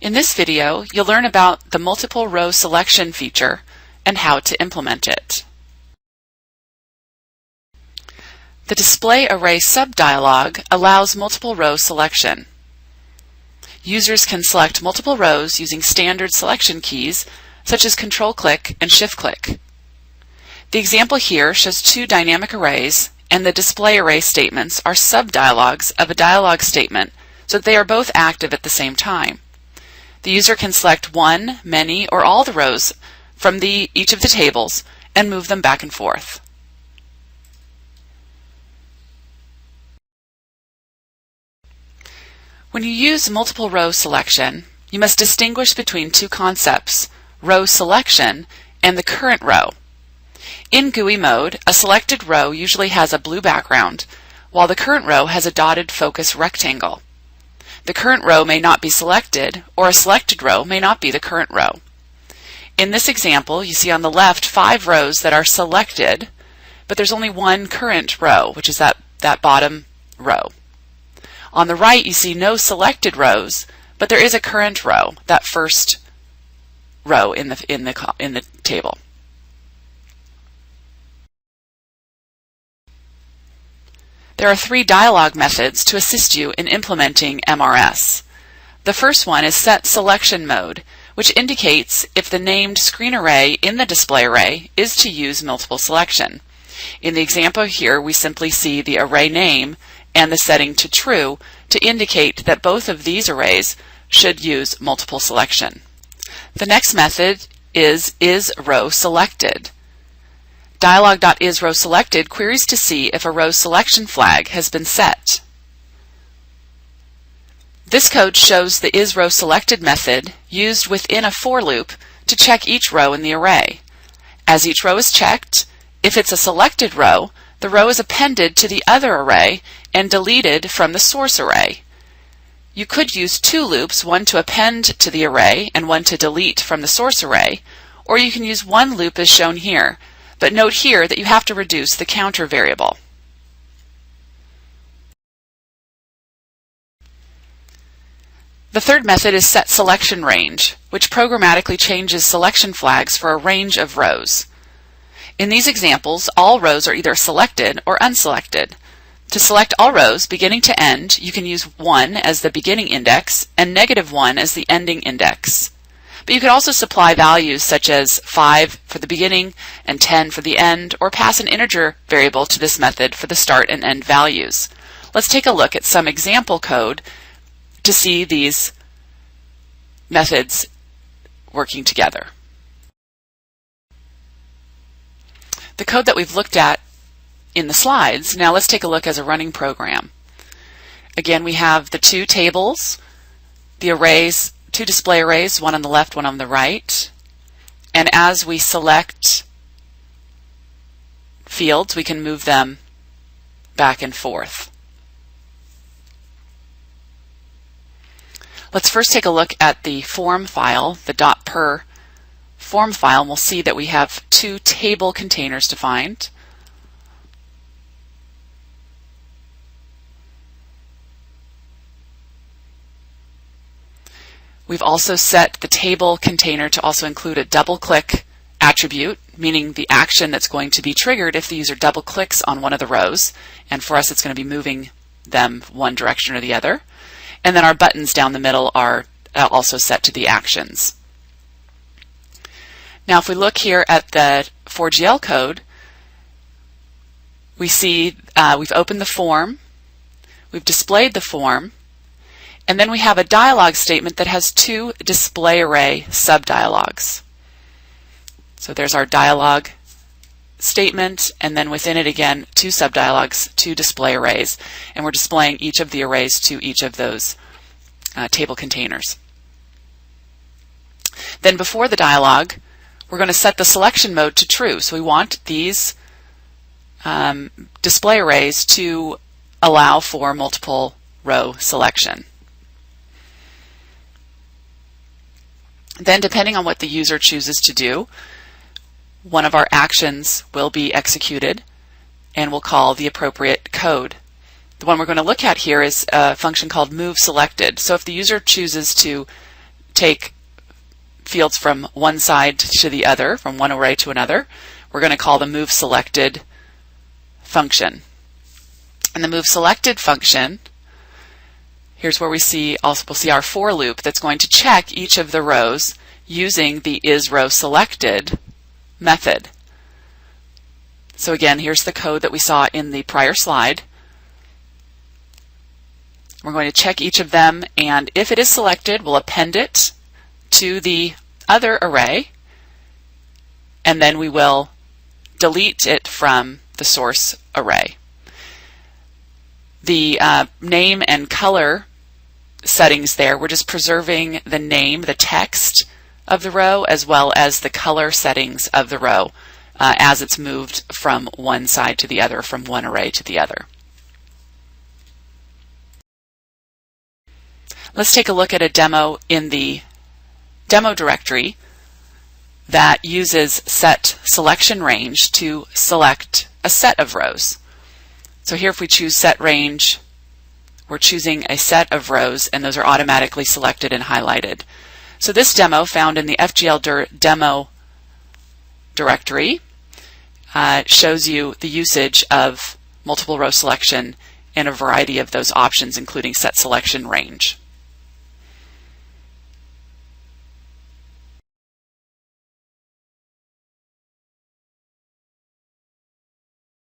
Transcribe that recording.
In this video, you'll learn about the multiple row selection feature and how to implement it. The Display Array sub-dialog allows multiple row selection. Users can select multiple rows using standard selection keys such as Control-click and Shift-click. The example here shows two dynamic arrays, and the display array statements are sub-dialogs of a dialog statement so that they are both active at the same time. The user can select one, many, or all the rows from each of the tables and move them back and forth. When you use multiple row selection, you must distinguish between two concepts, row selection and the current row. In GUI mode, a selected row usually has a blue background, while the current row has a dotted focus rectangle. The current row may not be selected, or a selected row may not be the current row. In this example, you see on the left 5 rows that are selected, but there's only one current row, which is that bottom row. On the right, you see no selected rows, but there is a current row, that first row in the table. There are 3 dialog methods to assist you in implementing MRS. The first one is setSelectionMode, which indicates if the named screen array in the display array is to use multiple selection. In the example here, we simply see the array name and the setting to true to indicate that both of these arrays should use multiple selection. The next method is isRowSelected. Dialog.isRowSelected queries to see if a row selection flag has been set. This code shows the isRowSelected method used within a for loop to check each row in the array. As each row is checked, if it's a selected row, the row is appended to the other array and deleted from the source array. You could use 2 loops, one to append to the array and one to delete from the source array, or you can use one loop as shown here. But note here that you have to reduce the counter variable. The third method is setSelectionRange, which programmatically changes selection flags for a range of rows. In these examples, all rows are either selected or unselected. To select all rows, beginning to end, you can use 1 as the beginning index and -1 as the ending index. But you could also supply values such as 5 for the beginning and 10 for the end, or pass an integer variable to this method for the start and end values. Let's take a look at some example code to see these methods working together. The code that we've looked at in the slides, now let's take a look as a running program. Again, we have the 2 tables, the arrays, 2 display arrays, one on the left, one on the right. And as we select fields, we can move them back and forth. Let's first take a look at the form file, the .per form file, and we'll see that we have 2 table containers defined. We've also set the table container to also include a double-click attribute, meaning the action that's going to be triggered if the user double-clicks on one of the rows. And for us, it's going to be moving them one direction or the other. And then our buttons down the middle are also set to the actions. Now, if we look here at the 4GL code, we see we've opened the form, we've displayed the form, and then we have a dialog statement that has 2 display array sub-dialogs. So there's our dialog statement, and then within it again 2 sub-dialogs, 2 display arrays, and we're displaying each of the arrays to each of those table containers. Then before the dialog, we're going to set the selection mode to true. So we want these display arrays to allow for multiple row selection. Then, depending on what the user chooses to do, one of our actions will be executed and we'll call the appropriate code. The one we're going to look at here is a function called moveSelected. So if the user chooses to take fields from one side to the other, from one array to another, we're going to call the moveSelected function. And the moveSelected function, here's where we'll see our for loop that's going to check each of the rows using the isRowSelected method. So again, here's the code that we saw in the prior slide. We're going to check each of them, and if it is selected, we'll append it to the other array, and then we will delete it from the source array. The name and color settings there, we're just preserving the name, the text of the row, as well as the color settings of the row as it's moved from one side to the other, from one array to the other. Let's take a look at a demo in the demo directory that uses setSelectionRange to select a set of rows. So here if we choose setRange, we're choosing a set of rows, and those are automatically selected and highlighted. So this demo, found in the FGL demo directory, shows you the usage of multiple row selection and a variety of those options, including setSelectionRange.